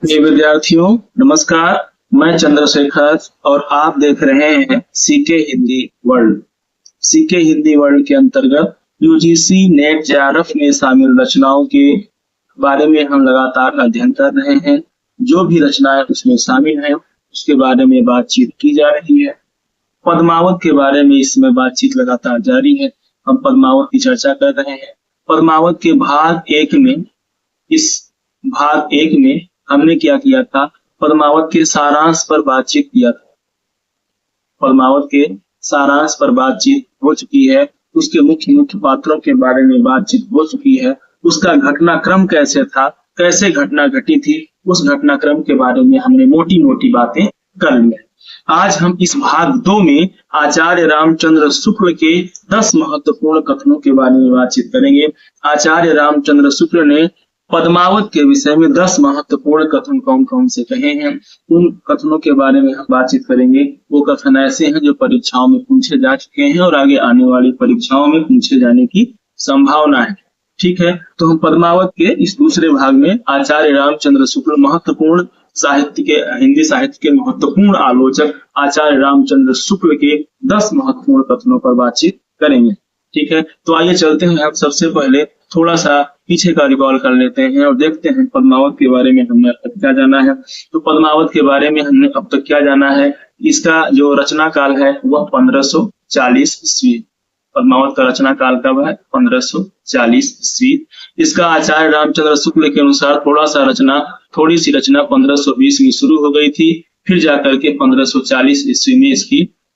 प्रिय विद्यार्थियों, नमस्कार। मैं चंद्रशेखर और आप देख रहे हैं CK Hindi world. CK Hindi world के अंतर्गत यूजीसी नेट जेआरएफ में शामिल रचनाओं के बारे में हम लगातार अध्ययन कर रहे हैं। जो भी रचनाएं उसमें शामिल हैं उसके बारे में बातचीत की जा रही है। पद्मावत के बारे में इसमें बातचीत लगातार जारी है। हम पद्मावत की चर्चा कर रहे हैं। पद्मावत के इस भाग एक में हमने क्या किया था? पद्मावत के सारांश पर बातचीत किया था। पद्मावत के सारांश पर बातचीत हो चुकी है। उसके मुख्य मुख्य पात्रों के बारे में बातचीत हो चुकी है। उसका घटनाक्रम कैसे था, कैसे घटना घटी थी, उस घटनाक्रम के बारे में हमने मोटी मोटी बातें कर ली। आज हम इस भाग 2 में आचार्य रामचंद्र शुक्ल के 10 महत्वपूर्ण कथनों के बारे में बातचीत करेंगे। आचार्य रामचंद्र शुक्ल ने पद्मावत के विषय में 10 महत्वपूर्ण कथन कौन कौन से कहे हैं, उन कथनों के बारे में हम बातचीत करेंगे। वो कथन ऐसे हैं जो परीक्षाओं में पूछे जा चुके हैं और आगे आने वाली परीक्षाओं में पूछे जाने की संभावना है। ठीक है, तो हम पद्मावत के इस दूसरे भाग में आचार्य रामचंद्र शुक्ल महत्वपूर्ण हिंदी साहित्य के महत्वपूर्ण आलोचक आचार्य रामचंद्र शुक्ल के 10 महत्वपूर्ण कथनों पर बातचीत करेंगे। ठीक है, तो आइए चलते हैं। हम सबसे पहले थोड़ा सा पीछे का रिकॉल कर लेते हैं और देखते हैं पद्मावत के बारे में हमने अब तक क्या जाना है। तो पद्मावत के बारे में हमने अब तक क्या जाना है, इसका जो रचना काल है वह 1540 ईस्वी। पद्मावत का रचना काल कब है? 1540 ईस्वी। इसका आचार्य रामचंद्र शुक्ल के अनुसार थोड़ी सी रचना 1520 में शुरू हो गई थी, फिर जाकर के 1540 ईस्वी में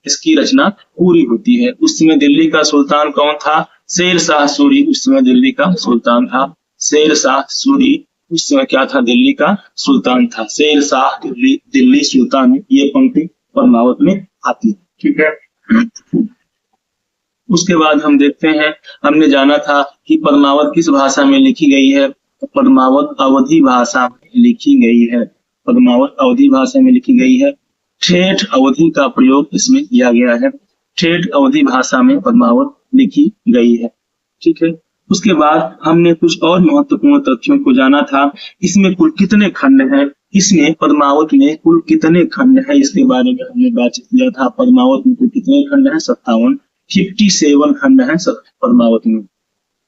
इसकी रचना पूरी होती है। उस समय दिल्ली का सुल्तान कौन था? शेर शाह सूरी उस समय दिल्ली का सुल्तान था। शेर शाह सूरी उस समय क्या था? दिल्ली का सुल्तान था। शेर शाह दिल्ली सुल्तान, ये पंक्ति पद्मावत में आती है। ठीक है, उसके बाद हम देखते हैं, हमने जाना था कि पद्मावत किस भाषा में लिखी गई है। पद्मावत अवधी भाषा में लिखी गई है। पद्मावत अवधी भाषा में लिखी गई है। ठेठ अवधी का प्रयोग इसमें किया गया है। ठेठ अवधी भाषा में पद्मावत लिखी गई है। ठीक है, उसके बाद हमने कुछ और महत्वपूर्ण तथ्यों को जाना था। इसमें कुल कितने खंड हैं, इसमें पद्मावत में कुल कितने खंड हैं, इसके बारे में हमने बातचीत किया था। पद्मावत में कुल कितने खंड हैं? 57 खंड हैं पद्मावत में।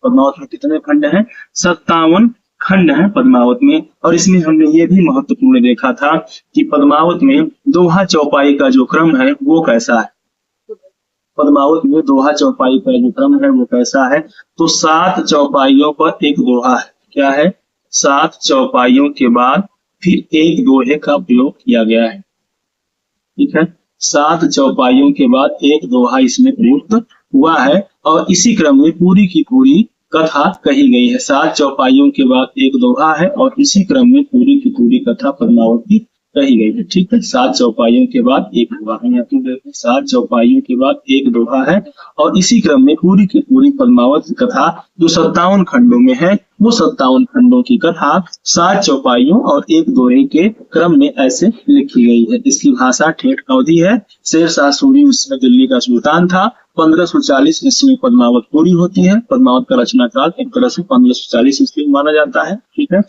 पद्मावत में कितने खंड हैं? 57 खंड है पद्मावत में। और इसमें हमने ये भी महत्वपूर्ण देखा था कि पद्मावत में दोहा चौपाई का जो क्रम है वो कैसा है। पद्मावत में दोहा चौपाई का जो क्रम है वो कैसा है? तो 7 चौपाइयों पर एक दोहा है। क्या है? 7 चौपाइयों के बाद फिर एक दोहे का प्रयोग किया गया है। ठीक है, 7 चौपाइयों के बाद एक दोहा इसमें प्रयुक्त हुआ है और इसी क्रम में पूरी की पूरी कथा कही गई है। 7 चौपाइयों के बाद एक दोहा है और इसी क्रम में पूरी की पूरी कथा पद्मावत की कही गई है। ठीक है, 7 चौपाइयों के बाद एक दोहा है। 7 चौपाइयों के बाद एक दोहा है और इसी क्रम में पूरी की पूरी पद्मावत की कथा जो 57 खंडों में है, वो 57 खंडों की कथा 7 चौपाइयों और एक दोहे के क्रम में ऐसे लिखी गई है। इसकी भाषा ठेठ अवधी है। शेर शाह सूरी उसमें दिल्ली का सुल्तान था। 1540 ईस्वी में पद्मावत पूरी होती है। पद्मावत का रचना काल एक तरह से 1540 ईस्वी माना जाता है। ठीक है,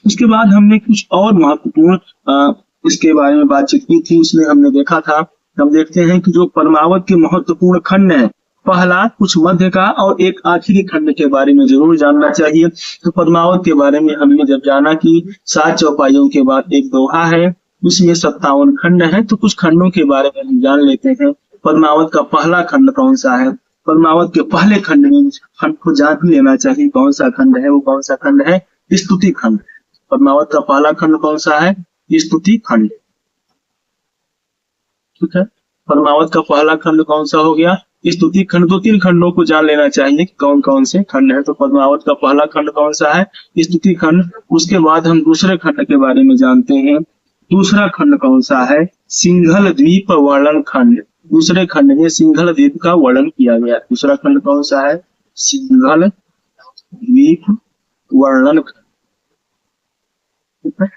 उसके बाद हमने कुछ और महत्वपूर्ण इसके बारे में बातचीत की थी। उसमें हमने देखा था, हम देखते हैं कि जो पद्मावत के महत्वपूर्ण खंड है, पहला, कुछ मध्य का और एक आखिरी खंड के बारे में जरूर जानना चाहिए। तो पद्मावत के बारे में हमने जब जाना कि 7 चौपाइयों के बाद एक दोहा है, उसमें 57 खंड है, तो कुछ खंडों के बारे में हम जान लेते हैं। पद्मावत का पहला खंड कौन सा है? पद्मावत के पहले खंड में खंड को जान लेना चाहिए कौन सा खंड है। वो कौन सा खंड है? स्तुति खंड। पद्मावत का पहला खंड कौन सा है? स्तुति खंड। ठीक है, पद्मावत का पहला खंड कौन सा हो गया? स्तुति खंड। 2-3 खंडों को जान लेना चाहिए कि कौन कौन से खंड है। तो पद्मावत का पहला खंड कौन सा है? स्तुति खंड। उसके बाद हम दूसरे खंड के बारे में जानते हैं। दूसरा खंड कौन सा है? सिंघल द्वीप वर्णन खंड। दूसरे खंड में सिंघल द्वीप का वर्णन किया गया। दूसरा खंड कौन सा है? सिंघल द्वीप वर्णन खंड। ठीक है,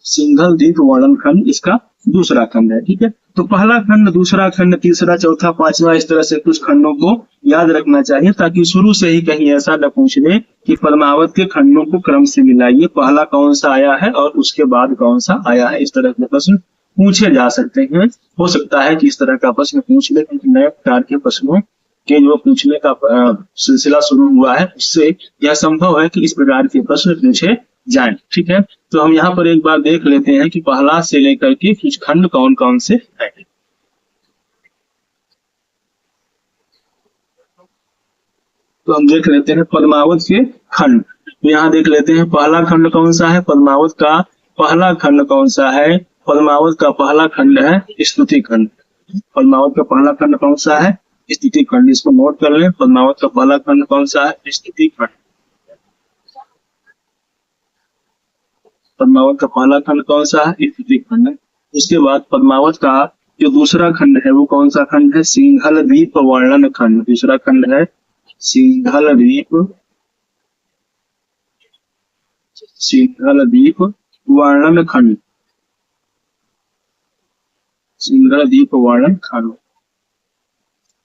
सिंघल द्वीप वर्णन खंड इसका दूसरा खंड है। ठीक है, तो पहला खंड, दूसरा खंड, तीसरा, चौथा, पांचवा, इस तरह से कुछ खंडों को याद रखना चाहिए, ताकि शुरू से ही कहीं ऐसा न पूछ ले कि पद्मावत के खंडों को क्रम से मिलाइए, पहला कौन सा आया है और उसके बाद कौन सा आया है। इस तरह के प्रश्न पूछे जा सकते हैं। हो सकता है कि इस तरह का प्रश्न पूछ ले, क्योंकि नए प्रकार के प्रश्नों के जो पूछने का सिलसिला शुरू हुआ है, उससे यह संभव है कि इस प्रकार के प्रश्न पूछे जाएं। ठीक है, तो हम यहाँ पर एक बार देख लेते हैं कि पहला से लेकर के कुछ खंड कौन कौन से हैं। तो हम देख लेते हैं पद्मावत के खंड। तो यहाँ देख लेते हैं पहला खंड कौन सा है, पद्मावत का पहला खंड कौन सा है। पद्मावत का पहला खंड है स्तुति खंड। पद्मावत का पहला खंड कौन सा है, स्तुति खंड। इसको नोट कर लें, पद्मावत का पहला खंड कौन सा है, स्तुति खंड। पद्मावत का पहला खंड कौन सा है, स्तुति खंड। उसके बाद पद्मावत का जो दूसरा खंड है वो कौन सा खंड है, सिंघल द्वीप वर्णन खंड। दूसरा खंड है सिंघल द्वीप वर्णन खंड। सिंघल द्वीप वर्णन खंड।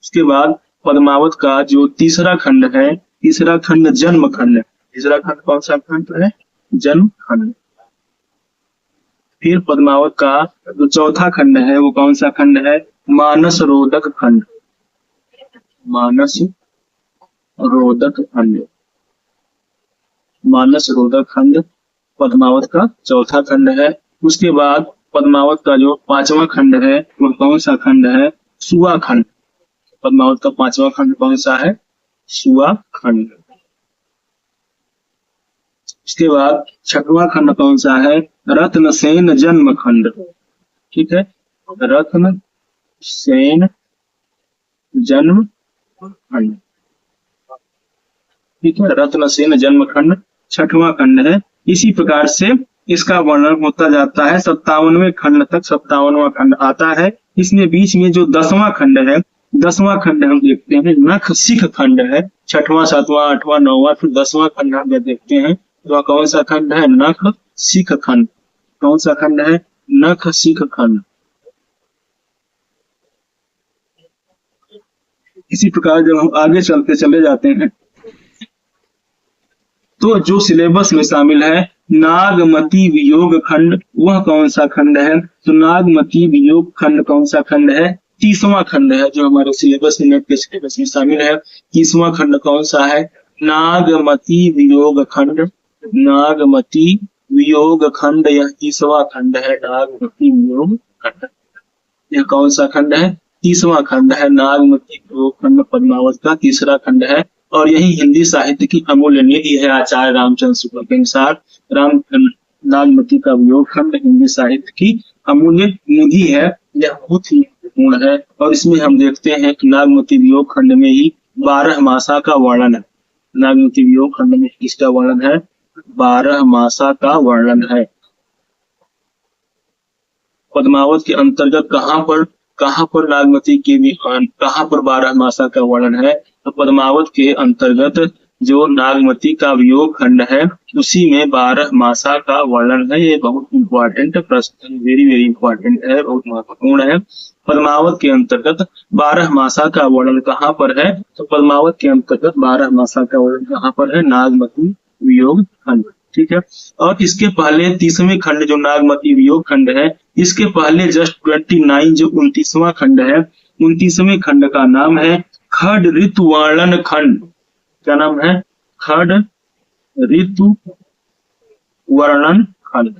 उसके बाद पद्मावत का जो तीसरा खंड है, तीसरा खंड जन्म खंड। तीसरा खंड कौन सा खंड है, जन्म खंड। फिर पद्मावत का जो चौथा खंड है वो कौन सा खंड है, मानस रोदक खंड। मानस रोदक खंड। मानस रोदक खंड पद्मावत का चौथा खंड है। उसके बाद पद्मावत का जो पांचवा खंड है वो कौन सा खंड है, सुआ खंड। पद्मावत का पांचवा खंड कौन सा है, सुआ खंड। इसके बाद छठवां खंड कौन सा है, रत्नसेन जन्म खंड। ठीक है, रत्नसेन जन्म खंड। ठीक है, रत्नसेन जन्म खंड छठवां खंड है। इसी प्रकार से इसका वर्णन होता जाता है 57वें खंड तक। 57वां खंड आता है। इसमें बीच में जो 10वां खंड है, 10वां खंड हम देखते हैं नख सिख खंड है। छठवां, सातवां, आठवां, नौवां, फिर 10वां खंड हम देखते हैं। तो कौन सा खंड है, नख सिख खंड। कौन सा खंड है, नख सिख खंड। इसी प्रकार जब हम आगे चलते चले जाते हैं तो जो सिलेबस में शामिल है नागमती वियोग खंड, वह कौन सा खंड है, तो नागमती वियोग खंड कौन सा खंड है, 30वां खंड है जो हमारे सिलेबस में, नेट के सिलेबस में शामिल है। 30वां खंड कौन सा है, नागमती वियोग खंड। नागमती वियोग खंड, यह 30वां खंड है, नागमती वियोग खंड। यह कौन सा खंड है, 30वां खंड है, नागमती वियोग खंड पद्मावत का तीसरा खंड है। और यही हिंदी साहित्य की अमूल्य निधि है। आचार्य रामचंद्र शुक्ल के अनुसार नागमती का वियोग खंड हिंदी साहित्य की अमूल्य निधि है। यह बहुत ही महत्वपूर्ण है। और इसमें हम देखते हैं कि नागमती वियोग खंड में ही 12 मासा का वर्णन है। नागमती वियोग खंड में किसका वर्णन है, 12 मासा का वर्णन है। पद्मावत के अंतर्गत कहां पर नागमती के भी कहां पर 12 मासा का वर्णन है, तो पद्मावत के अंतर्गत जो नागमती का वियोग खंड है उसी में 12 मासा का वर्णन है। ये बहुत इंपॉर्टेंट प्रश्न, वेरी वेरी इंपॉर्टेंट है, बहुत महत्वपूर्ण है। पद्मावत के अंतर्गत 12 मासा का वर्णन कहाँ पर है, तो पद्मावत के अंतर्गत 12 मासा का वर्णन कहाँ पर है, नागमती वियोग खंड। ठीक है, और इसके पहले 30वें खंड जो नागमती वियोग खंड है, इसके पहले जस्ट 29 जो 29वां खंड है, 29वें खंड का नाम है खड ऋतु वर्णन खंड। क्या नाम है, खड ऋतु वर्णन खंड।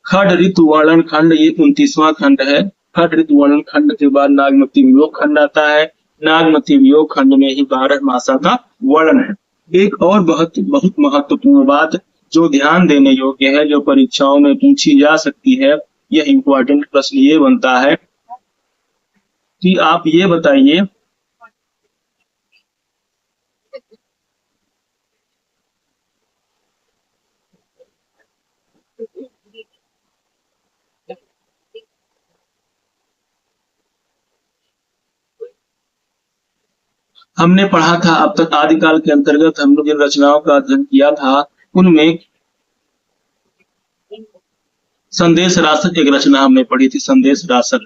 खड ऋतु वर्णन खंड ये 29वां खंड है। खड ऋतु वर्णन खंड के बाद नागमती वियोग खंड आता है। नागमती वियोग खंड में ही 12 मासा का वर्णन है। एक और बहुत महत्वपूर्ण बात जो ध्यान देने योग्य है, जो परीक्षाओं में पूछी जा सकती है, यह इंपॉर्टेंट प्रश्न ये बनता है कि आप ये बताइए हमने पढ़ा था अब तक आदिकाल के अंतर्गत हम लोग जिन रचनाओं का अध्ययन किया था उनमें संदेश राशक एक रचना हमने पढ़ी थी, संदेश राशक,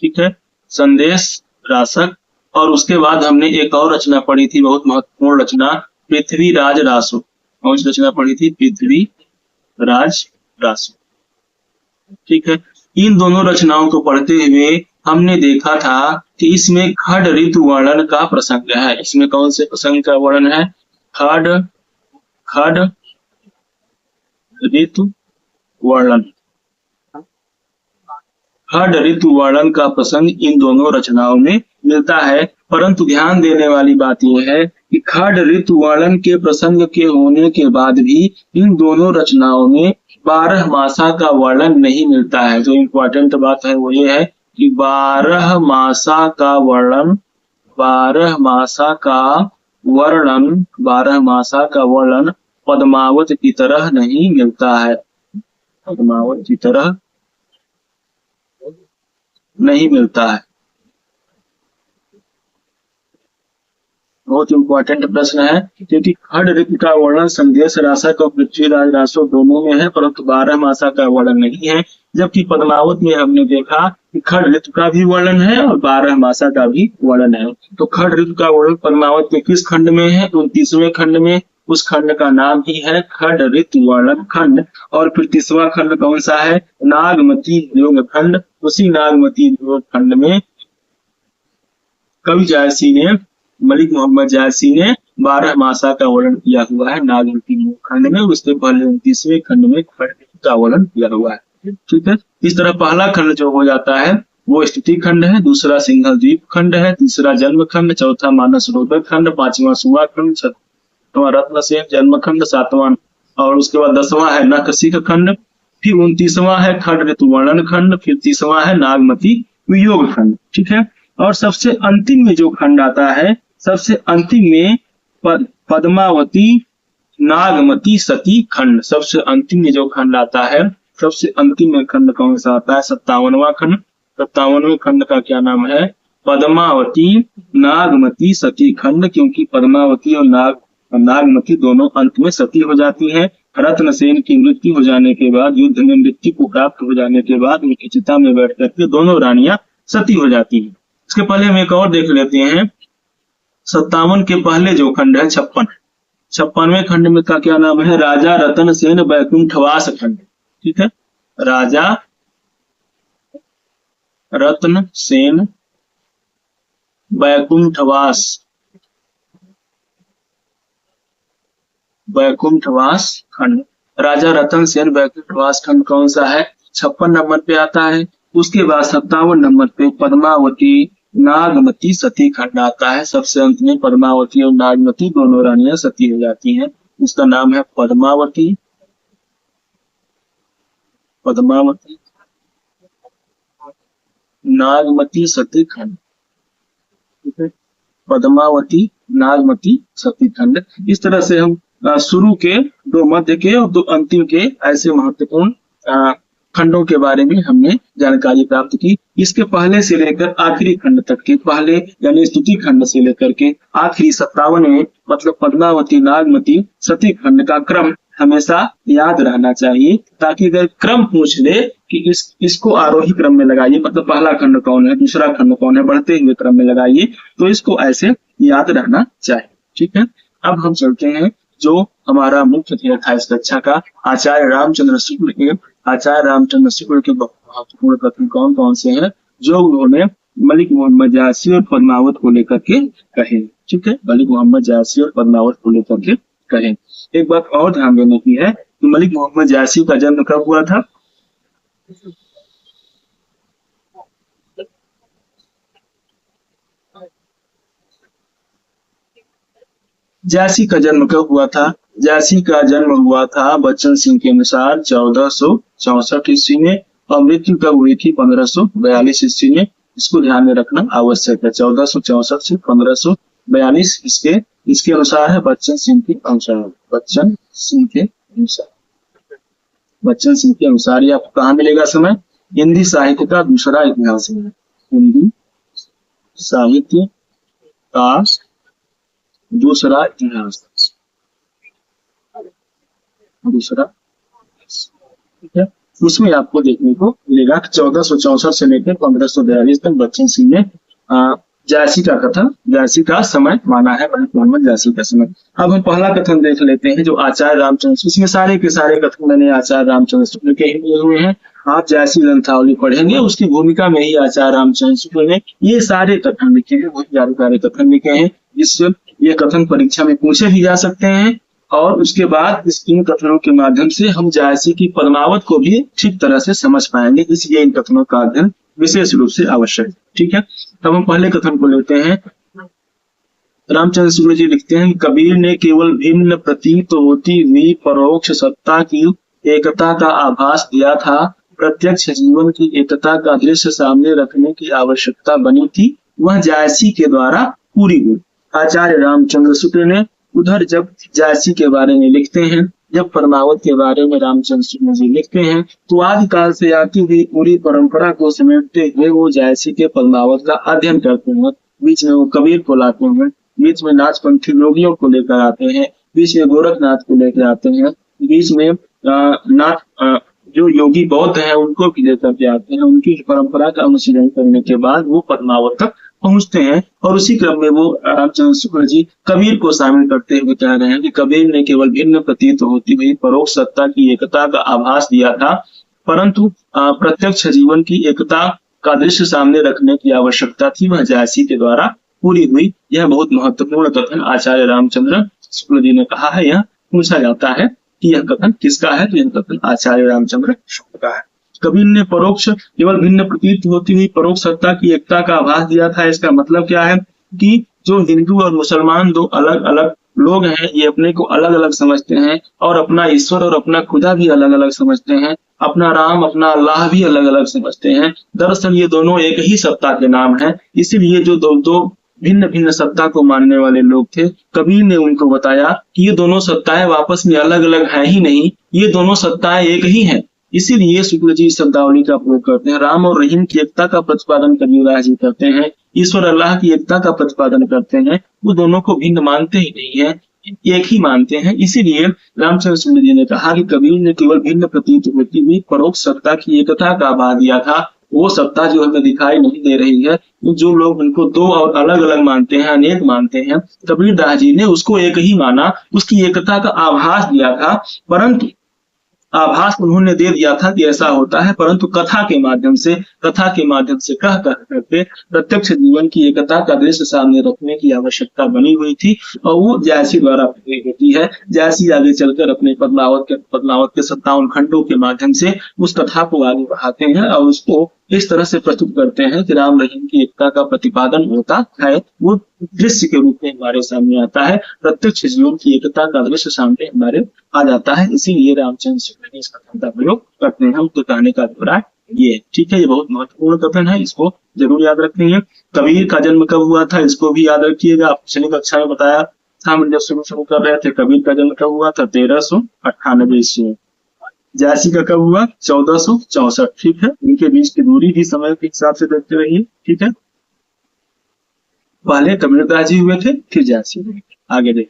ठीक है, संदेश राशक। और उसके बाद हमने एक और रचना पढ़ी थी, बहुत महत्वपूर्ण रचना, पृथ्वीराज रासो। कौन सी रचना पढ़ी थी? पृथ्वीराज रासो, ठीक है। इन दोनों रचनाओं को पढ़ते हुए हमने देखा था कि इसमें खड ऋतु वर्णन का प्रसंग है। इसमें कौन से प्रसंग का वर्णन है? खड ऋतु वर्णन, खड ऋतु वर्णन का प्रसंग इन दोनों रचनाओं में मिलता है। परंतु ध्यान देने वाली बात यह है कि खड ऋतु वर्णन के प्रसंग के होने के बाद भी इन दोनों रचनाओं में 12 मासा का वर्णन नहीं मिलता है। जो इम्पोर्टेंट बात है वो ये है कि 12 मासा का वर्णन, 12 मासा का वर्णन, 12 मासा का वर्णन पद्मावत की तरह नहीं मिलता है, पद्मावत की तरह नहीं मिलता है। बहुत इंपॉर्टेंट प्रश्न है, क्योंकि खड ऋतु का वर्णन संदेश राशक और पृथ्वीराज रासो दोनों में है, परंतु 12 मासा का वर्णन नहीं है। जबकि पद्मावत में हमने देखा कि खड ऋतु का भी वर्णन है और 12 मासा का भी वर्णन है। तो खड ऋतु का वर्णन पद्मावत के किस खंड में है? 29वें खंड में। उस खंड का नाम ही है खड ऋतु वर्णन खंड। और फिर 30वां खंड कौन सा है? नागमती योग खंड। उसी नागमती योग खंड में कवि जायसी ने, मलिक मोहम्मद जायसी ने 12 मासा का वर्णन किया हुआ है नागमती खंड में। उसके पहले 29वें खंड में खड ऋतु का वर्णन किया हुआ है, ठीक है। इस तरह पहला खंड जो हो जाता है वो स्तुति खंड है, दूसरा सिंघल द्वीप खंड है, तीसरा जन्म खंड, चौथा मानस रोदक खंड, पांचवा सुवा खंड, छठवां रत्नसेन जन्म खंड, सातवां और उसके बाद 10वां है नखसिक खंड, फिर 29वां है खड ऋतु वर्णन खंड, फिर 30वां है नागमती वियोग खंड, ठीक है। और सबसे अंतिम में जो खंड आता है, सबसे अंतिम में पद्मावती नागमती सती खंड। सबसे अंतिम में जो खंड आता है, सबसे अंतिम में खंड कौन सा आता है? 57वां खंड। 57वें खंड का क्या नाम है? पद्मावती नागमती सती खंड, क्योंकि पद्मावती और नागमती दोनों अंत में सती हो जाती हैं। रत्नसेन की मृत्यु हो जाने के बाद, युद्ध में मृत्यु को प्राप्त हो जाने के बाद उनकी चिता में बैठ करके दोनों रानियां सती हो जाती हैं। इसके पहले हम एक और देख लेते हैं, 57 के पहले जो खंड है 56, 56वें खंड में का क्या नाम है? राजा रतन सेन बैकुंठवास खंड, ठीक है। राजा रत्न सेन बैकुंठवास, बैकुंठवास खंड। राजा रतन सेन बैकुंठवास खंड कौन सा है? 56 नंबर पे आता है। उसके बाद 57 नंबर पे पद्मावती नागमती सती खंड आता है। सबसे अंत में पद्मावती और नागमती दोनों रानियां सती हो जाती हैं। उसका नाम है पद्मावती, पद्मावती नागमती सती खंड, ठीक है। पद्मावती नागमती सती खंड। इस तरह से हम शुरू के, दो मध्य के और दो अंतिम के ऐसे महत्वपूर्ण खंडों के बारे में हमने जानकारी प्राप्त की। इसके पहले से लेकर आखिरी खंड तक के, पहले यानी स्तुति खंड से लेकर के आखिरी 57वें मतलब पद्मावती नागमती सती खंड का क्रम हमेशा याद रहना चाहिए, ताकि अगर क्रम पूछ ले कि इसको आरोही क्रम में लगाइए, मतलब पहला खंड कौन है, दूसरा खंड कौन है, बढ़ते हुए क्रम में लगाइए, तो इसको ऐसे याद रहना चाहिए, ठीक है। अब हम चलते हैं जो हमारा मुख्य ध्येय था इस कक्षा का, आचार्य रामचंद्र शुक्ल के, आचार्य रामचंद्र शुक्ल के महत्वपूर्ण कथन कौन कौन से हैं जो उन्होंने मलिक मोहम्मद जायसी और पद्मावत को लेकर के कहे, ठीक है। मलिक मोहम्मद जायसी और पद्मावत को लेकर के कहे। एक बात और ध्यान देने की है कि मलिक मोहम्मद जायसी का जन्म कब हुआ था? जायसी का जन्म कब हुआ था? जायसी का जन्म हुआ था बच्चन सिंह के अनुसार 1464 ईस्वी में, और मृत्यु कब हुई थी? 1542 ईस्वी में। इसको ध्यान में रखना आवश्यक है। 1464 से 1542 इसके अनुसार है, बच्चन सिंह के अनुसार, बच्चन सिंह के अनुसार, बच्चन सिंह के अनुसार। ये आपको कहाँ मिलेगा समय? हिंदी साहित्य का दूसरा इतिहास में, हिंदी साहित्य का दूसरा इतिहास, दूसरा, ठीक है। उसमें आपको देखने को मिलेगा कि 1464 से लेकर 1542 तक बच्चन सिंह ने जायसी का कथन, जायसी का समय माना है, पंडित मोहम्मद जायसी का समय। अब हम पहला कथन देख लेते हैं जो आचार्य रामचंद्र, इसमें सारे के सारे कथन मैंने आचार्य रामचंद्र शुक्ल के ही दिए हुए हैं। आप जैसी ग्रंथावली पढ़ेंगे उसकी भूमिका में ही आचार्य रामचंद्र शुक्ल ने ये सारे कथन लिखे हैं, वही जानकारी कथन लिखे हैं, जिससे ये कथन परीक्षा में पूछे भी जा सकते हैं। और उसके बाद इस इन कथनों के माध्यम से हम जायसी की पद्मावत को भी ठीक तरह से समझ पाएंगे, इसलिए इन कथनों का अध्ययन विशेष रूप से आवश्यक है। ठीक है, तब हम पहले कथन को लेते हैं। रामचंद्र शुक्ल जी लिखते हैं, कबीर ने केवल भिन्न प्रतीत होती हुई परोक्ष सत्ता की एकता का आभास दिया था, प्रत्यक्ष जीवन की एकता का दृश्य सामने रखने की आवश्यकता बनी थी, वह जायसी के द्वारा पूरी हुई। आचार्य रामचंद्र शुक्ल ने उधर जब जायसी के बारे में लिखते हैं, जब परमावत के बारे में रामचंद्र शुक्ल जी लिखते हैं, तो आदिकाल से आती हुई पूरी परंपरा को समेटते हुए वो जायसी के परमावत का अध्ययन करते हैं। बीच में वो कबीर को लाते हैं, बीच में नाथपंथी योगियों को लेकर आते हैं, बीच में गोरखनाथ को लेकर आते हैं, बीच में जो योगी बौद्ध हैं उनको भी लेकर के आते हैं। उनकी परंपरा का अनुशीलन करने के बाद वो पद्मावत तक पहुंचते हैं, और उसी क्रम में वो रामचंद्र शुक्ल जी कबीर को शामिल करते हुए कह रहे हैं कि कबीर ने केवल भिन्न प्रतीत होती हुई परोक्ष सत्ता की एकता का आभास दिया था, परंतु प्रत्यक्ष जीवन की एकता का दृश्य सामने रखने की आवश्यकता थी, वह जायसी के द्वारा पूरी हुई। यह बहुत महत्वपूर्ण कथन आचार्य रामचंद्र शुक्ल जी ने कहा है। यह पूछा जाता है कि यह कथन किसका है, तो यह कथन आचार्य रामचंद्र शुक्ल का है। कबीर ने परोक्ष केवल भिन्न प्रतीत होती हुई परोक्ष सत्ता की एकता का आभास दिया था। इसका मतलब क्या है कि जो हिंदू और मुसलमान दो अलग अलग लोग हैं, ये अपने को अलग अलग समझते हैं और अपना ईश्वर और अपना खुदा भी अलग अलग समझते हैं, अपना राम अपना अल्लाह भी अलग अलग समझते हैं। दरअसल ये दोनों एक ही सत्ता के नाम है। इसीलिए जो दो भिन्न भिन्न सत्ता को मानने वाले लोग थे, कबीर ने उनको बताया कि ये दोनों सत्ताएं आपस में अलग अलग है ही नहीं, ये दोनों सत्ताएं एक ही हैं। इसीलिए शुक्ल जी शब्दावली का प्रयोग करते हैं। राम और रहीम की एकता का प्रतिपादन कबीरदास जी करते हैं, ईश्वर अल्लाह की एकता का प्रतिपादन करते हैं। वो दोनों को भिन्न मानते ही नहीं है, एक ही मानते हैं। इसीलिए रामचंद्र शुक्ल जी ने कहा कि कबीर ने केवल भिन्न प्रतीत होती हुई परोक्ष सत्ता की एकता का आभास दिया था। वो सत्ता जो हमें दिखाई नहीं दे रही है, जो लोग उनको दो और अलग अलग मानते हैं, अनेक मानते हैं, कबीरदास जी ने उसको एक ही माना, उसकी एकता का आभास दिया था। परंतु आभास उन्होंने दे दिया था कि ऐसा होता है, परंतु कथा के माध्यम से कह करके प्रत्यक्ष जीवन की एकता का दृश्य सामने रखने की आवश्यकता बनी हुई थी, और वो जायसी द्वारा पूरी होती है। जायसी आगे चलकर अपने पद्मावत के 57 खंडों के माध्यम से उस कथा को आगे बढ़ाते हैं और उसको इस तरह से प्रस्तुत करते हैं कि राम रहीम की एकता का प्रतिपादन होता है, वो दृश्य के रूप में हमारे सामने आता है, प्रत्यक्ष जीवन की एकता का दृश्य सामने हमारे आ जाता है। इसीलिए रामचंद्र शुक्ल ने इस कथन का प्रयोग करते हैं। तो कहने का अभिप्राय ये, ठीक है, ये बहुत महत्वपूर्ण कथन है, इसको जरूर याद रखेंगे। कबीर का जन्म कब हुआ था, इसको भी याद रखिएगा। पिछली कक्षा में बताया था, हम जब शुरू कर रहे थे, कबीर का जन्म कब हुआ था, 1398 ईस्वी में। जायसी का कब हुआ, 1464। ठीक है, इनके बीच की दूरी भी समय के हिसाब से देखते रहिए। ठीक है, पहले कबीरदास जी हुए थे, फिर जायसी हुए। आगे देख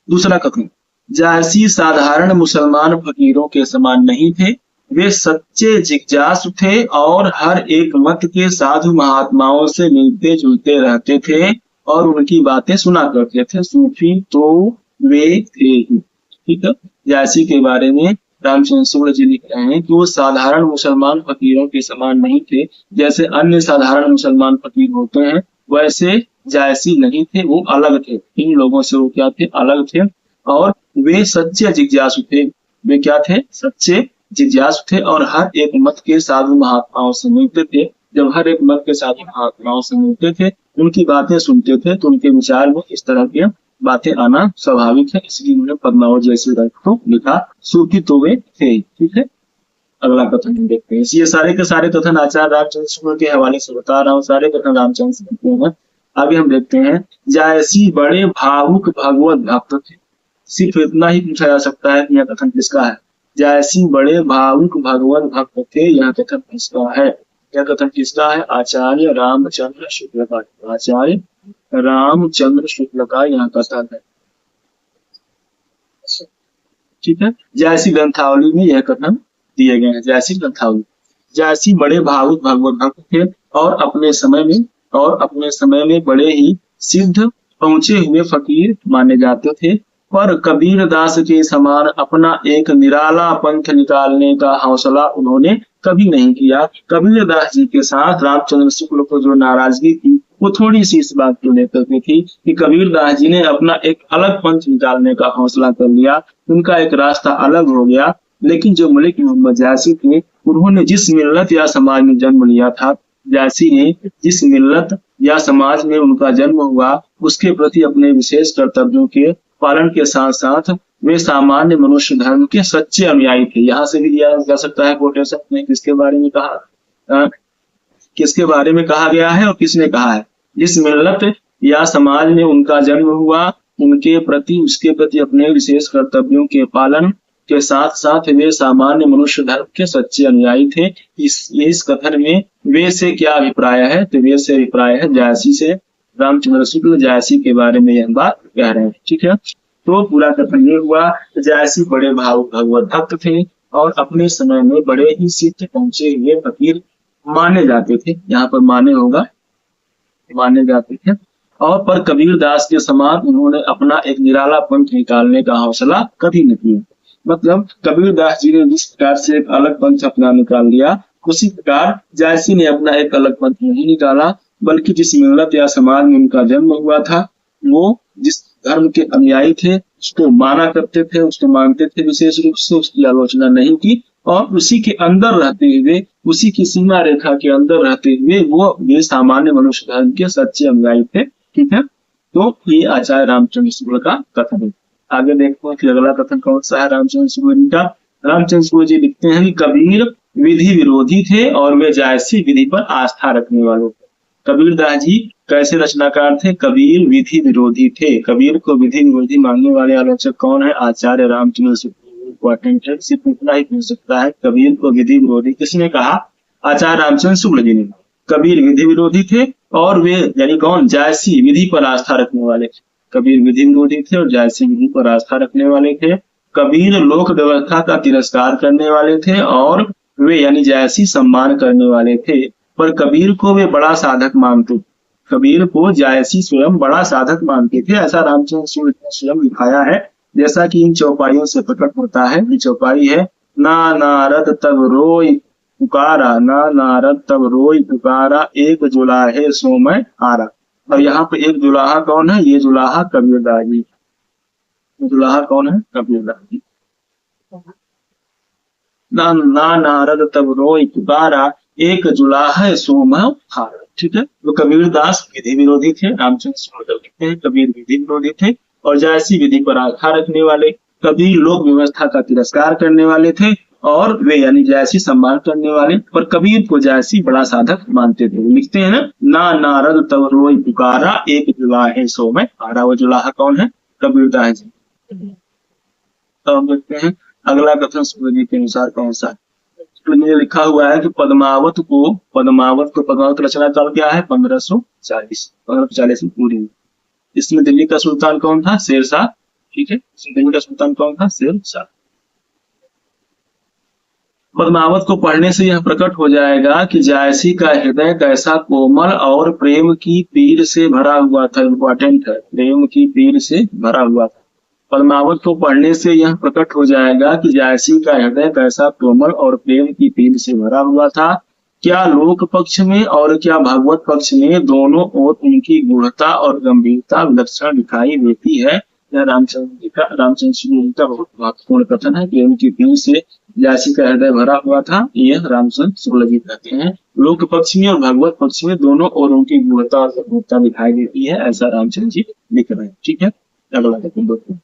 दूसरा कथन, जायसी साधारण मुसलमान फकीरों के समान नहीं थे, वे सच्चे जिज्ञासु थे और हर एक मत के साधु महात्माओं से मिलते जुलते रहते थे और उनकी बातें सुना करते थे। सूफी तो वे थे ही। ठीक है, जायसी के बारे में रामचंद्र शुक्ल जी लिख रहे हैं कि वो साधारण मुसलमान फकीरों के समान नहीं थे। जैसे अन्य साधारण मुसलमान फकीर होते हैं, वैसे जायसी नहीं थे, वो अलग थे। इन लोगों से वो क्या थे, अलग थे। और वे सच्चे जिज्ञासु थे। वे क्या थे, सच्चे जिज्ञासु थे और हर एक मत के साधु महात्माओं से मिलते थे। जब हर एक मत के साधु महात्माओं से मिलते थे, उनकी बातें सुनते थे, तो उनके विचार में इस तरह के बातें आना स्वाभाविक है। इसलिए उन्होंने पद्मावत जैसे ग्रंथ को लिखा। सूफी तो वे थे। ठीक है, अगला कथन देखते हैं। ये सारे के सारे कथन आचार्य रामचंद्र शुक्ल के हवाले से बता रहा हूँ, सारे कथन रामचंद्र से लिखते हैं। आगे हम देखते हैं, जायसी बड़े भावुक भगवत भक्त थे। सिर्फ इतना ही पूछा जा सकता है कि यह कथन किसका है। जायसी बड़े भावुक भगवत भक्त थे, यह कथन किसका है। यह कथन किसका है, आचार्य रामचंद्र शुक्ल का। आचार्य रामचंद्र शुक्ल का यह कथन है। ठीक है, जायसी ग्रंथावली में यह कथन दिए गए हैं। जायसी ग्रंथावली। जायसी बड़े भावुक भगवत भक्त थे और अपने समय में बड़े ही सिद्ध पहुंचे हुए फकीर माने जाते थे, पर कबीर दास के समान अपना एक निराला पंथ निकालने का हौसला उन्होंने कभी नहीं किया। कबीर दास जी के साथ रामचंद्र शुक्ल को जो नाराजगी थी वो थोड़ी सी इस बात को लेकर के थी कि कबीर दास जी ने अपना एक अलग पंथ निकालने का हौसला कर लिया, उनका एक रास्ता अलग हो गया। लेकिन जो मलिक मोहम्मद जायसी थे, उन्होंने जिस मिल्लत या समाज में जन्म लिया था, जायसी ने जिस मिल्लत या समाज में उनका जन्म हुआ, उसके प्रति अपने विशेष कर्तव्यों के पालन के साथ साथ वे सामान्य मनुष्य धर्म के सच्चे अनुयायी थे। यहाँ से भी दिया जा सकता है कोटेशन में किसके बारे में कहा गया है और किसने कहा है। जिस मिल्लत या समाज में उनका जन्म हुआ, उसके प्रति अपने विशेष कर्तव्यों के पालन के साथ साथ वे सामान्य मनुष्य धर्म के सच्चे अनुयायी थे। इस कथन में वे से क्या अभिप्राय है, तो वे से अभिप्राय है जायसी से। रामचंद्र शुक्ल जायसी के बारे में यह बात कह रहे हैं। ठीक है, तो पूरा कथन ये हुआ, जायसी बड़े भावुक भगवत भक्त थे और अपने समय में बड़े ही सिद्ध पहुंचे हुए फकीर माने जाते थे। यहाँ पर माने जाते थे और पर कबीर दास के समान उन्होंने अपना एक निराला पंथ निकालने का हौसला कभी नहीं किया। मतलब कबीर दास जी ने जिस प्रकार से एक अलग पंथ अपना निकाल लिया, उसी प्रकार जायसी ने अपना एक अलग पंथ नहीं निकाला, बल्कि जिस मिल्लत या समाज में उनका जन्म हुआ था, वो जिस धर्म के अनुयायी थे उसको माना करते थे, उसको मानते थे विशेष रूप से, उसकी आलोचना नहीं की और उसी के अंदर रहते हुए, उसी की सीमा रेखा के अंदर रहते हुए वो सामान्य मनुष्य धर्म के सच्चे अनुयायी थे। ठीक है, तो ये आचार्य रामचंद्र शुक्ल का कथन है। आगे देखते हैं कि अगला कथन कौन सा है रामचंद्र शुक्ल जी का। रामचंद्र शुक्ल जी लिखते हैं कि कबीर विधि विरोधी थे और वे जायसी विधि पर आस्था रखने वाले थे। कबीर दास जी कैसे रचनाकार थे? कबीर विधि विरोधी थे। कबीर को विधि विरोधी मानने वाले आलोचक कौन है? आचार्य रामचंद्र शुक्ल। इंपॉर्टेंट है, सिर्फ इतना ही पूछ सकता है, कबीर को विधि विरोधी किसने कहा? आचार्य रामचंद्र शुक्ल जी ने। कबीर विधि विरोधी थे और वे यानी कौन? जायसी विधि पर आस्था रखने वाले थे। कबीर विधि विरोधी थे और जायसी विधि पर आस्था रखने वाले थे। कबीर लोक व्यवस्था का तिरस्कार करने वाले थे और वे यानी जायसी सम्मान करने वाले थे, पर कबीर को वे बड़ा साधक मानते। कबीर को जायसी स्वयं बड़ा साधक मानते थे, ऐसा रामचंद्र शुक्ल ने स्वयं लिखाया है, जैसा कि इन चौपाइयों से प्रकट होता है। ये चौपाई है, ना नारद तब रोई पुकारा, ना नारद तब रोई पुकारा, एक जुलाहे सो मैं हारा। और यहाँ पे एक जुलाहा कौन है? ये जुलाहा कबीर दास जी। जुलाहा कौन है? कबीर दास जी। ना नारद तब रोई पुकारा, एक जुलाहा सो मैं हारा। ठीक है, तो कबीर दास विधि विरोधी थे, रामचंद्र शुक्ल लिखते हैं कबीर विधि विरोधी थे और जायसी विधि पर आस्था रखने वाले। कबीर लोक व्यवस्था का तिरस्कार करने वाले थे और वे यानी जायसी सम्मान करने वाले, पर कबीर को जायसी बड़ा साधक मानते थे। लिखते हैं ना नारद तब रोई पुकारा, एक जुलाहे सो मैं हारा। वो जुलाहा कौन है? कबीर दास जी। तो हम देखते हैं अगला कथन शुक्ल जी के अनुसार कौन सा? शुक्ल जी लिखा हुआ है कि पद्मावत रचना काल क्या है? 1540 में पूरी हुई। इसमें दिल्ली का सुल्तान कौन था? शेरशाह। ठीक है, दिल्ली का सुल्तान कौन था? शेरशाह। पद्मावत को पढ़ने से यह प्रकट हो जाएगा कि जायसी का हृदय कैसा कोमल और प्रेम की पीर से भरा हुआ था। इंपॉर्टेंट है, प्रेम की पीर से भरा हुआ था। पद्मावत को पढ़ने से यह प्रकट हो जाएगा कि जायसी का हृदय कैसा कोमल और प्रेम की पीर से भरा हुआ था। क्या लोक पक्ष में और क्या भागवत पक्ष में, दोनों ओर उनकी गूढ़ता और गंभीरता विलक्षण दिखाई देती है। यह रामचंद्र शुक्ल जी का बहुत महत्वपूर्ण कथन है। प्रेम की पीर से जायसी का हृदय भरा हुआ था, यह रामचंद्र शुक्ल जी कहते हैं। लोक पक्ष में और भागवत पक्ष में दोनों ओर उनकी गूढ़ता और गंभीरता दिखाई देती है, ऐसा रामचंद्र जी लिख रहे हैं। ठीक है, अगला देखते हैं।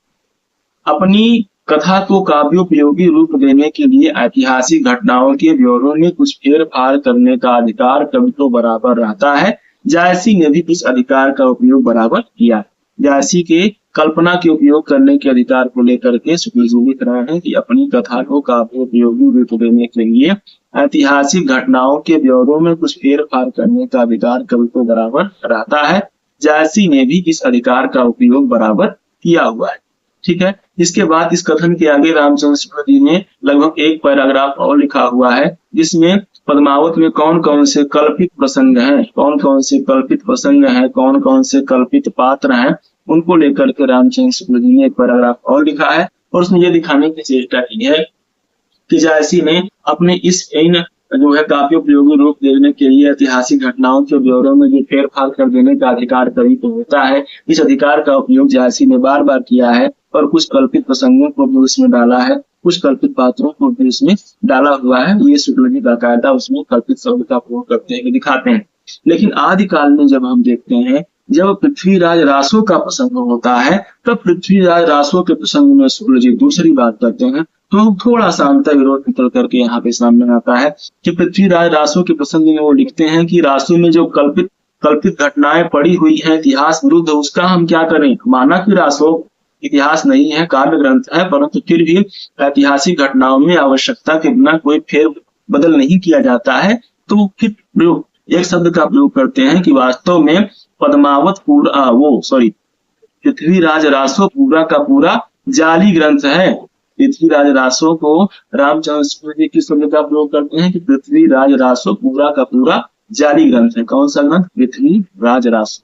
अपनी कथा को काव्योपयोगी रूप देने के लिए ऐतिहासिक घटनाओं के ब्यौरों में कुछ फेर फार करने का अधिकार कवि को बराबर रहता है। जायसी ने भी इस अधिकार का उपयोग बराबर किया। जायसी के कल्पना के उपयोग करने के अधिकार को लेकर के शुक्ल जी लिख रहे हैं कि अपनी कथा को काव्योपयोगी रूप देने के लिए ऐतिहासिक घटनाओं के ब्यौरों में कुछ फेर फार करने का अधिकार कवि को बराबर रहता है। जायसी ने भी इस अधिकार का उपयोग बराबर किया हुआ है। ठीक है। इसके बाद इस कथन के आगे रामचंद्र शुक्ल जी ने लगभग एक पैराग्राफ और लिखा हुआ है, जिसमें पद्मावत में कौन कौन से कल्पित प्रसंग हैं, कौन कौन से कल्पित प्रसंग हैं, कौन कौन से कल्पित पात्र हैं, उनको लेकर के रामचंद्र शुक्ल जी ने एक पैराग्राफ और लिखा है। और उसने ये दिखाने की चेष्टा की है कि जायसी ने अपने इस इन जो है काव्योपयोगी रूप देने के लिए ऐतिहासिक घटनाओं के ब्यौरे में जो फेरफार कर देने का अधिकार कवि को होता है, इस अधिकार का उपयोग जायसी ने बार बार किया है और कुछ कल्पित प्रसंगों को भी उसमें डाला है, कुछ कल्पित पात्रों को भी उसमें डाला हुआ है। ये शुक्ल जी बाकायदा उसमें कल्पित शब्द का प्रयोग करते हैं, दिखाते हैं। लेकिन आदिकाल में जब हम देखते हैं, जब पृथ्वीराज रासो का प्रसंग होता है, तब पृथ्वीराज रासो के प्रसंग में शुक्ल जी दूसरी बात करते हैं। तो थोड़ा सा अंतर विरोध निकल करके यहाँ पे सामने आता है कि पृथ्वीराज रासो के प्रसंग में वो लिखते हैं कि रासो में जो कल्पित घटनाएं पड़ी हुई हैं इतिहास विरुद्ध, उसका हम क्या करें। माना कि रासो इतिहास नहीं है, काव्य ग्रंथ है, परंतु फिर भी ऐतिहासिक घटनाओं में आवश्यकता के बिना कोई फेर बदल नहीं किया जाता है। तो फिर प्रयोग एक शब्द का प्रयोग करते हैं कि वास्तव में पद्मावत पृथ्वीराज रासो पूरा का पूरा जाली ग्रंथ है। पृथ्वीराज रासो को रामचंद्र शुक्ल जी किस शब्द का प्रयोग करते हैं कि पृथ्वीराज रासो पूरा का पूरा जाली ग्रंथ है। कौन सा ग्रंथ? पृथ्वीराज रासो।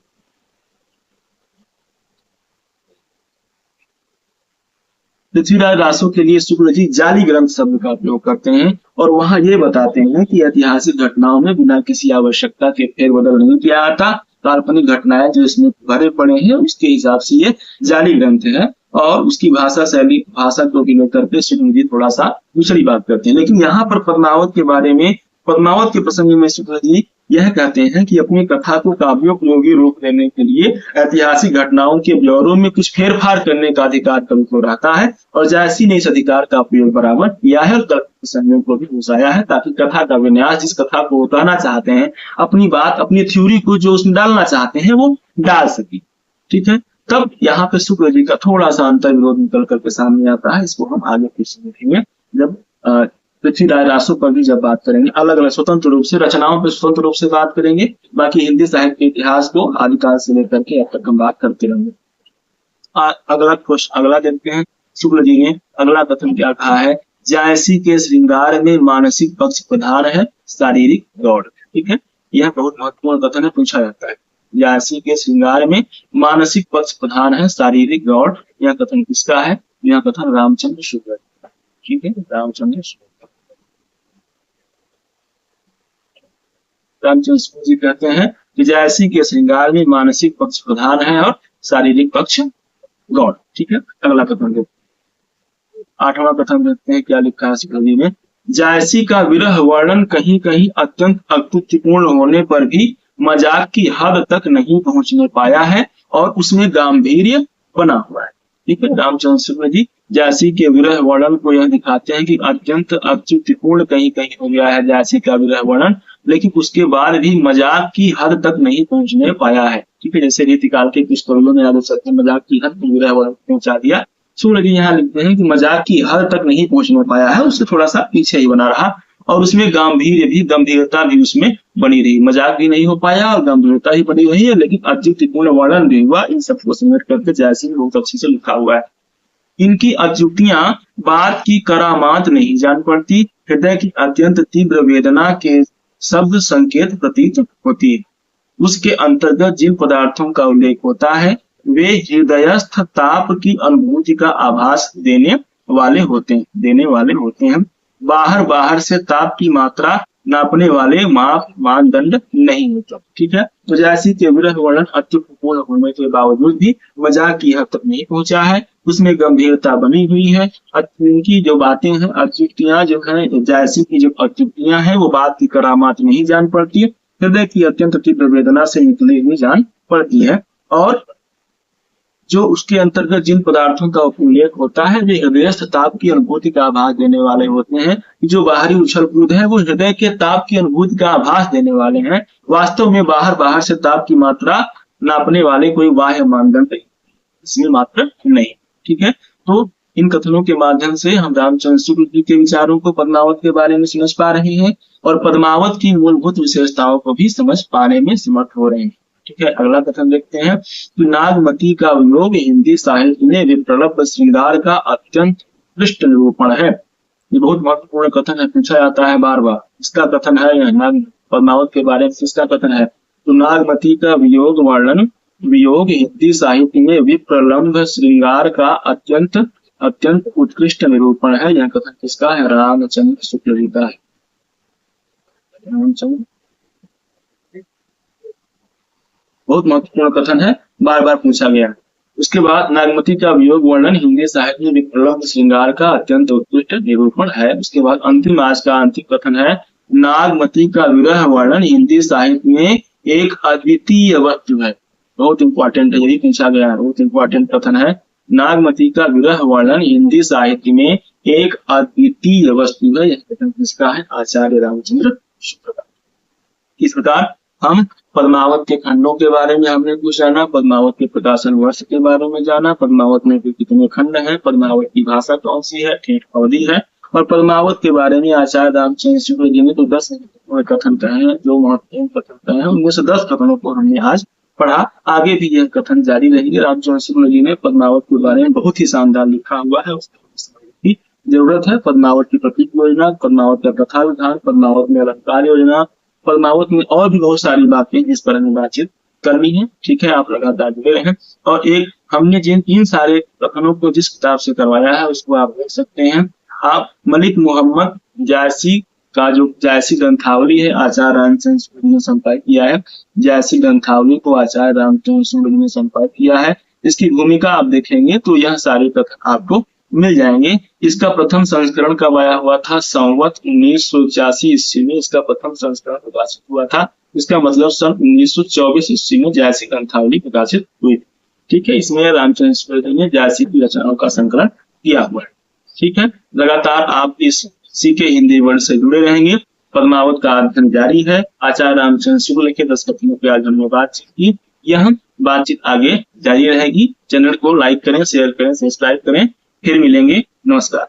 पृथ्वीराज रासो के लिए शुक्ल जी जाली ग्रंथ शब्द का प्रयोग करते हैं और वहां ये बताते हैं कि ऐतिहासिक घटनाओं में बिना किसी आवश्यकता के फेरबदल नहीं किया जाता। काल्पनिक घटनाएं जो इसमें भरे पड़े हैं उसके हिसाब से ये जाली ग्रंथ है। और उसकी भाषा शैली, भाषा को भी लेकर के शुक्ल जी थोड़ा सा दूसरी बात करते हैं। लेकिन यहाँ पर पद्मावत के बारे में, पद्मावत के प्रसंग में शुक्ल जी यह कहते हैं कि अपनी कथा को काव्योपयोगी रूप देने के लिए ऐतिहासिक घटनाओं के ब्यौरों में कुछ फेरफार करने का अधिकार कवि को रहता है और जायसी ने इस अधिकार का उपयोग बराबर किया है और प्रसंगों को भी घुसाया है, ताकि कथा का विन्यास, जिस कथा को वो कहना चाहते हैं, अपनी बात, अपनी थ्योरी को जो उसमें डालना चाहते हैं वो डाल सके। ठीक है। तब यहाँ पे शुक्ल जी का थोड़ा सा अंतर विरोध निकल करके सामने आता है। इसको हम आगे फिर से देखेंगे जब पृथ्वीराज रासो पर भी जब बात करेंगे, अलग अलग स्वतंत्र रूप से रचनाओं पर स्वतंत्र रूप से बात करेंगे। बाकी हिंदी साहित्य के इतिहास को आदिकाल से लेकर के अब तक हम बात करते रहेंगे। अगला देखते हैं शुक्ल जी ने अगला कथन क्या कहा है। जायसी के श्रृंगार में मानसिक पक्ष प्रधान है, शारीरिक गौड़। ठीक है, यह बहुत महत्वपूर्ण कथन है, पूछा जाता है। जायसी के श्रृंगार में मानसिक पक्ष प्रधान है, शारीरिक गौड़। यह कथन किसका है? यह कथन रामचंद्र शुक्ल। ठीक है, रामचंद्र शुक्ल जी कहते हैं कि जायसी के श्रृंगार में मानसिक पक्ष प्रधान है और शारीरिक पक्ष गौड़। ठीक है, अगला कथन देखते, आठवां कथन देखते हैं क्या लिखा है शुक्ल जी ने। जायसी का विरह वर्णन कहीं कहीं अत्यंत अत्युक्तिपूर्ण होने पर भी मजाक की हद तक नहीं पहुंचने पाया है और उसमें गांभीर्य बना हुआ है। ठीक है, रामचंद्र शुक्ल जी जायसी के विरह वर्णन को यह दिखाते हैं कि अत्यंत अत्युक्तिपूर्ण कहीं कहीं हो गया है जायसी का विरह वर्णन, लेकिन उसके बाद भी मजाक की हद तक नहीं पहुंचने पाया है। ठीक है, जैसे रीतिकाल के कुछ कवियों ने मजाक की हद तक विरह वर्णन पहुंचा दिया। शुक्ल जी यहाँ लिखते हैं कि मजाक की हद तक नहीं पहुंचने पाया है, उससे थोड़ा सा पीछे ही बना रहा और उसमें गंभीरता भी उसमें बनी रही। मजाक भी नहीं हो पाया और गंभीरता ही बनी रही है, लेकिन अत्युक्तिपूर्ण वर्णन भी हुआ। इन सबको समेट करके जायसी ने बहुत अच्छे से लिखा हुआ है। इनकी अत्युक्तियां बात की करामात नहीं जान पड़ती, हृदय की अत्यंत तीव्र वेदना के शब्द संकेत प्रतीत होती है। उसके अंतर्गत जिन पदार्थों का उल्लेख होता है वे हृदयस्थ ताप की अनुभूति का आभास देने वाले होते हैं। बाहर से ताप की मात्रा नापने वाले मानदंड नहीं होता। ठीक है, तो जायसी के विरह वर्णन अत्युक्तिपूर्ण होने के बावजूद भी मजाक की हद तक नहीं पहुंचा है, उसमें गंभीरता बनी हुई है। उनकी जो बातें हैं, अत्युक्तियां जो है, जायसी की जो अत्युक्तियां हैं वो बात की करामात नहीं जान पड़ती, हृदय की अत्यंत तीव्र वेदना से निकली हुई जान पड़ती है। और जो उसके अंतर्गत जिन पदार्थों का उल्लेख होता है वे हृदयस्थ ताप की अनुभूति का आभास देने वाले होते हैं। जो बाहरी उछल कूद है वो हृदय के ताप की अनुभूति का आभास देने वाले हैं। वास्तव में बाहर से ताप की मात्रा नापने वाले कोई बाह्य मानदंड इसमें मात्र नहीं। ठीक है, तो इन कथनों के माध्यम से हम रामचंद्र शुक्ल जी के विचारों को पद्मावत के बारे में समझ पा रहे हैं और पद्मावत की मूलभूत विशेषताओं को भी समझ पाने में समर्थ हो रहे हैं। ठीक है, अगला कथन देखते हैं कि नागमती का वियोग हिंदी साहित्य में विप्रलभ श्रृंगार का अत्यंत उत्कृष्ट निरूपण है। ये बहुत महत्वपूर्ण कथन है, पूछा जाता है बार बार। इसका कथन है नाग पद्मावत के बारे में किसका कथन है? तो नागमती का वियोग वर्णन, वियोग हिंदी साहित्य में विप्रलम्भ श्रृंगार का अत्यंत अत्यंत उत्कृष्ट निरूपण है। यह कथन किसका है? रामचंद्र शुक्ल जी का है। रामचंद्र, बहुत महत्वपूर्ण कथन है, बार बार पूछा गया। उसके बाद नागमती का वियोग वर्णन हिंदी साहित्य में विप्रलम्भ श्रृंगार का अत्यंत उत्कृष्ट निरूपण है। उसके बाद अंतिम, आज का अंतिम कथन है नागमती का विरह वर्णन हिंदी साहित्य में एक अद्वितीय वस्तु है। बहुत इंपॉर्टेंट है, यही पूछा गया है, बहुत इंपॉर्टेंट कथन है। नागमती का विरह वर्णन हिंदी साहित्य में एक अद्वितीय वस्तु है। यह कथन किसका है? आचार्य रामचंद्र शुक्ल का। इस प्रकार हम पद्मावत के खंडों के बारे में हमने कुछ जाना, पद्मावत के प्रकाशन वर्ष के बारे में जाना, पद्मावत में कितने खंड हैं, पद्मावत की भाषा कौन सी है, ठेठ अवधि है, और पद्मावत के बारे में आचार्य रामचंद्र शुक्ल जी ने तो 10 कथन कहे हैं, जो महत्वपूर्ण कथन कहे हैं, उनमें से 10 कथनों को हमने आज पढ़ा। आगे भी यह कथन जारी रहेंगे। रामचंद्र शुक्ल जी ने पद्मावत के बारे में बहुत ही शानदार लिखा हुआ है, उसकी जरूरत है। पद्मावत की प्रतीक योजना, पद्मावत का कथा विधान, पद्मावत में अलंकार योजना, पद्मावत में और भी बहुत सारी बातें जिस पर हमें बातचीत करनी है। ठीक है, आप लगातार जुड़े रहें। और एक हमने जिन 3 सारे कथनों को जिस किताब से करवाया है उसको आप देख सकते हैं। आप मलिक मोहम्मद जायसी का जो जायसी ग्रंथावली है, आचार्य रामचंद्र शुक्ल ने संपादित किया है। जायसी ग्रंथावली को आचार्य रामचंद्र शुक्ल ने संपादित किया है। इसकी भूमिका आप देखेंगे तो यह सारे कथन आपको मिल जाएंगे। इसका प्रथम संस्करण कब आया हुआ था? संवत 1985 ईस्वी में इसका प्रथम संस्करण प्रकाशित हुआ था। इसका मतलब सन 1924 ईस्वी में जायसी ग्रंथावली प्रकाशित हुई। ठीक है, इसमें रामचंद्र शुक्ल जी ने जायसी की रचनाओं का संकलन किया हुआ है। ठीक है, लगातार आप इस सीके हिंदी वर्ल्ड से जुड़े रहेंगे। पद्मावत का अध्ययन जारी है। आचार्य रामचंद्र शुक्ल के 10 कथनों पे आज हमने बातचीत की। यह बातचीत आगे जारी रहेगी। चैनल को लाइक करें, शेयर करें, सब्सक्राइब करें। फिर मिलेंगे। नमस्कार।